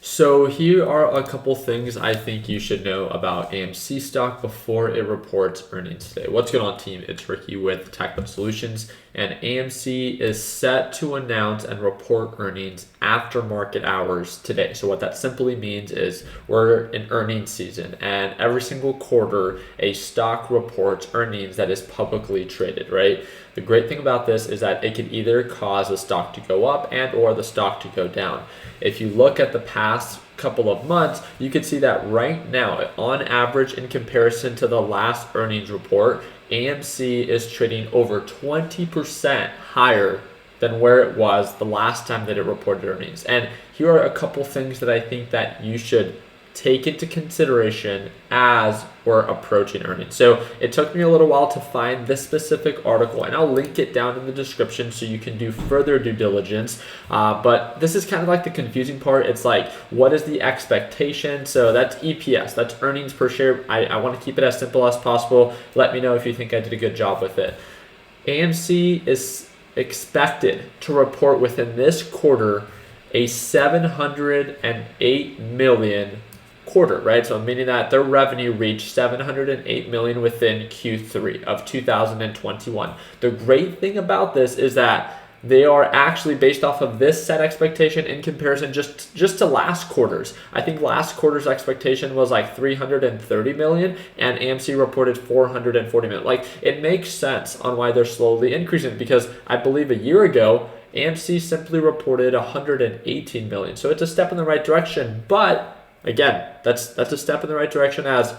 So here are a couple things I think you should know about AMC stock before it reports earnings today. What's going on, team? It's Ricky with Techno Solutions, and AMC is set to announce and report earnings after market hours today. So what that simply means is we're in earnings season, and every single quarter a stock reports earnings that is publicly traded, right? The great thing about this is that it can either cause the stock to go up and or the stock to go down. If you look at the past couple of months, you can see that right now, on average, in comparison to the last earnings report, AMC is trading over 20% higher than where it was the last time that it reported earnings. And here are a couple things that I think that you should take into consideration as we're approaching earnings. So it took me a little while to find this specific article, and I'll link it down in the description so you can do further due diligence. But this is kind of like the confusing part. It's like, what is the expectation? So that's EPS, that's earnings per share. I want to keep it as simple as possible. Let me know if you think I did a good job with it. AMC is expected to report within this quarter a 708 million quarter, right? So meaning that their revenue reached 708 million within Q3 of 2021. The great thing about this is that they are actually based off of this set expectation in comparison just to last quarter's. I think last quarter's expectation was like 330 million and AMC reported 440 million. Like, it makes sense on why they're slowly increasing, because I believe a year ago AMC simply reported 118 million. So it's a step in the right direction, but again, that's a step in the right direction as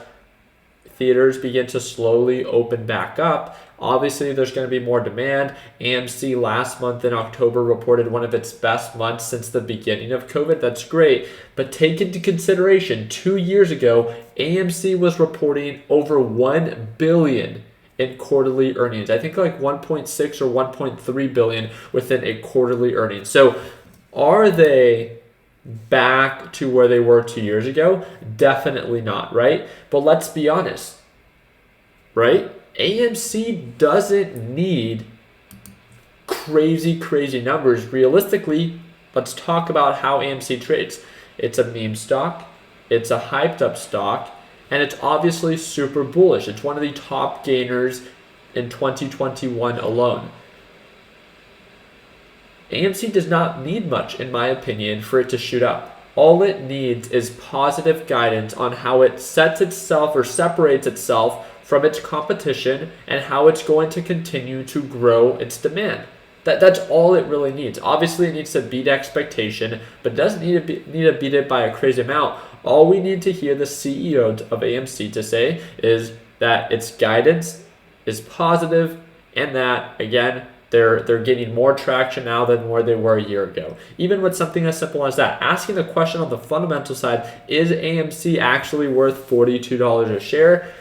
theaters begin to slowly open back up. Obviously, there's going to be more demand. AMC last month in October reported one of its best months since the beginning of COVID. That's great. But take into consideration, 2 years ago, AMC was reporting over 1 billion in quarterly earnings. I think like 1.6 or 1.3 billion within a quarterly earnings. So are they back to where they were 2 years ago? Definitely not, right? But let's be honest, right? AMC doesn't need crazy numbers. Realistically, let's talk about how AMC trades. It's a meme stock, it's a hyped up stock, and it's obviously super bullish. It's one of the top gainers in 2021 alone. AMC does not need much, in my opinion, for it to shoot up. All it needs is positive guidance on how it sets itself or separates itself from its competition and how it's going to continue to grow its demand. That's all it really needs. Obviously, it needs to beat expectation, but doesn't need to beat it by a crazy amount. All we need to hear the CEO of AMC to say is that its guidance is positive and that, again, they're getting more traction now than where they were a year ago. Even with something as simple as that, asking the question on the fundamental side, is AMC actually worth $42 a share?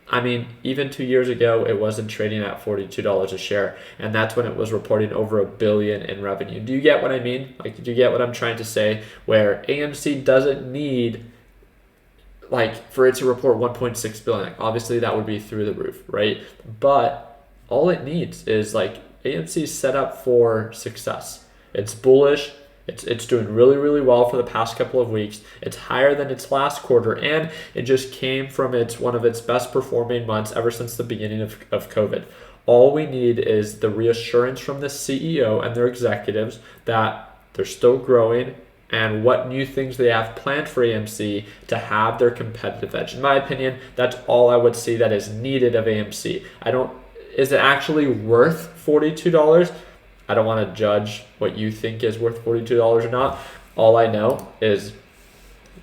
I mean, even 2 years ago, it wasn't trading at $42 a share, and that's when it was reporting over $1 billion in revenue. Do you get what I mean? Like, do you get what I'm trying to say? Where AMC doesn't need, like, for it to report 1.6 billion. Like, obviously, that would be through the roof, right? But all it needs is, like, AMC is set up for success. It's bullish. It's doing really well for the past couple of weeks. It's higher than its last quarter, and it just came from one of its best performing months ever since the beginning of COVID. All we need is the reassurance from the CEO and their executives that they're still growing and what new things they have planned for AMC to have their competitive edge. In my opinion, that's all I would see that is needed of AMC. Is it actually worth $42? I don't want to judge what you think is worth $42 or not. All I know is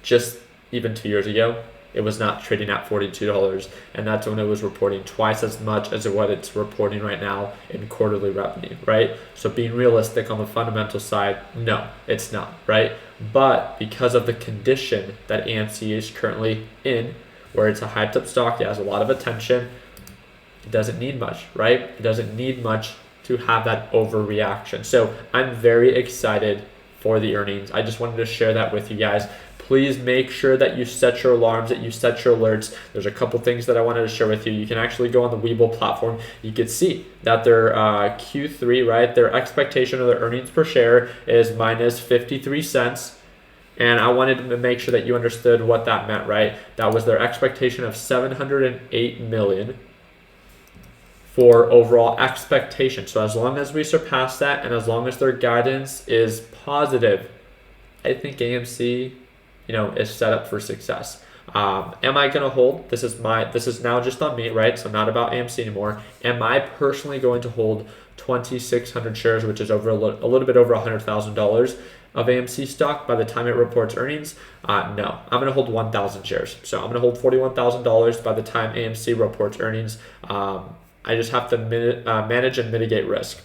just even 2 years ago, it was not trading at $42, and that's when it was reporting twice as much as what it's reporting right now in quarterly revenue, right? So being realistic on the fundamental side, no, it's not, right? But because of the condition that AMC is currently in, where it's a hyped up stock, it has a lot of attention, it doesn't need much, right? It doesn't need much to have that overreaction. So I'm very excited for the earnings. I just wanted to share that with you guys. Please make sure that you set your alarms, that you set your alerts. There's a couple things that I wanted to share with you. You can actually go on the Webull platform. You can see that their Q3, right, their expectation of their earnings per share is minus 53 cents. And I wanted to make sure that you understood what that meant, right? That was their expectation of 708 million for overall expectation. So as long as we surpass that and as long as their guidance is positive, I think AMC, is set up for success. Am I going to hold? This is now just on me, right? So not about AMC anymore. Am I personally going to hold 2,600 shares, which is over a little bit over $100,000 of AMC stock by the time it reports earnings? No, I'm going to hold 1,000 shares. So I'm going to hold $41,000 by the time AMC reports earnings. I just have to manage and mitigate risk.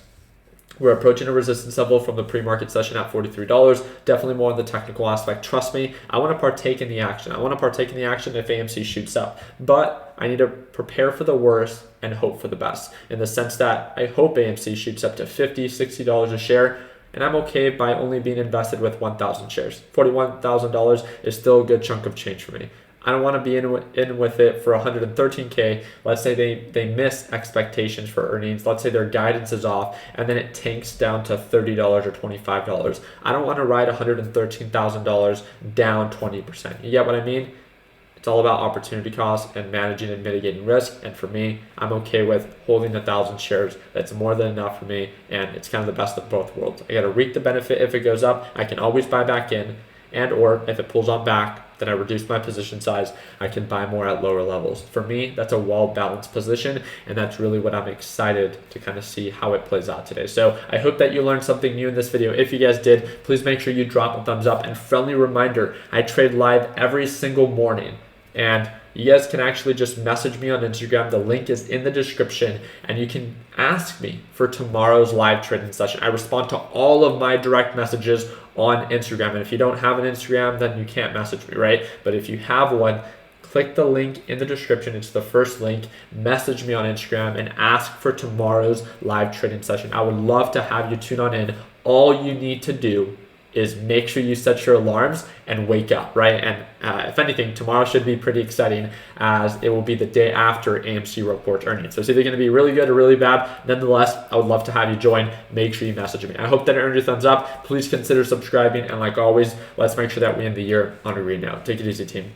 We're approaching a resistance level from the pre-market session at $43. Definitely more on the technical aspect. Trust me, I want to partake in the action. I want to partake in the action if AMC shoots up. But I need to prepare for the worst and hope for the best. In the sense that I hope AMC shoots up to $50, $60 a share. And I'm okay by only being invested with 1,000 shares. $41,000 is still a good chunk of change for me. I don't want to be in with it for 113K. Let's say they miss expectations for earnings. Let's say their guidance is off and then it tanks down to $30 or $25. I don't want to ride $113,000 down 20%. You get what I mean? It's all about opportunity cost and managing and mitigating risk. And for me, I'm okay with holding 1,000 shares. That's more than enough for me. And it's kind of the best of both worlds. I got to reap the benefit if it goes up. I can always buy back in. And or if it pulls on back, then I reduce my position size. I can buy more at lower levels. For me, that's a well-balanced position, and that's really what I'm excited to kind of see how it plays out today. So I hope that you learned something new in this video. If you guys did, please make sure you drop a thumbs up. And friendly reminder, I trade live every single morning. And you guys can actually just message me on Instagram. The link is in the description, and you can ask me for tomorrow's live trading session. I respond to all of my direct messages on Instagram. And if you don't have an Instagram, then you can't message me, right? But if you have one, click the link in the description. It's the first link. Message me on Instagram and ask for tomorrow's live trading session. I would love to have you tune on in. All you need to do is make sure you set your alarms and wake up, right? And if anything, tomorrow should be pretty exciting as it will be the day after AMC reports earnings. So it's either going to be really good or really bad. Nonetheless, I would love to have you join. Make sure you message me. I hope that it earned your thumbs up. Please consider subscribing. And like always, let's make sure that we end the year on a green note. Take it easy, team.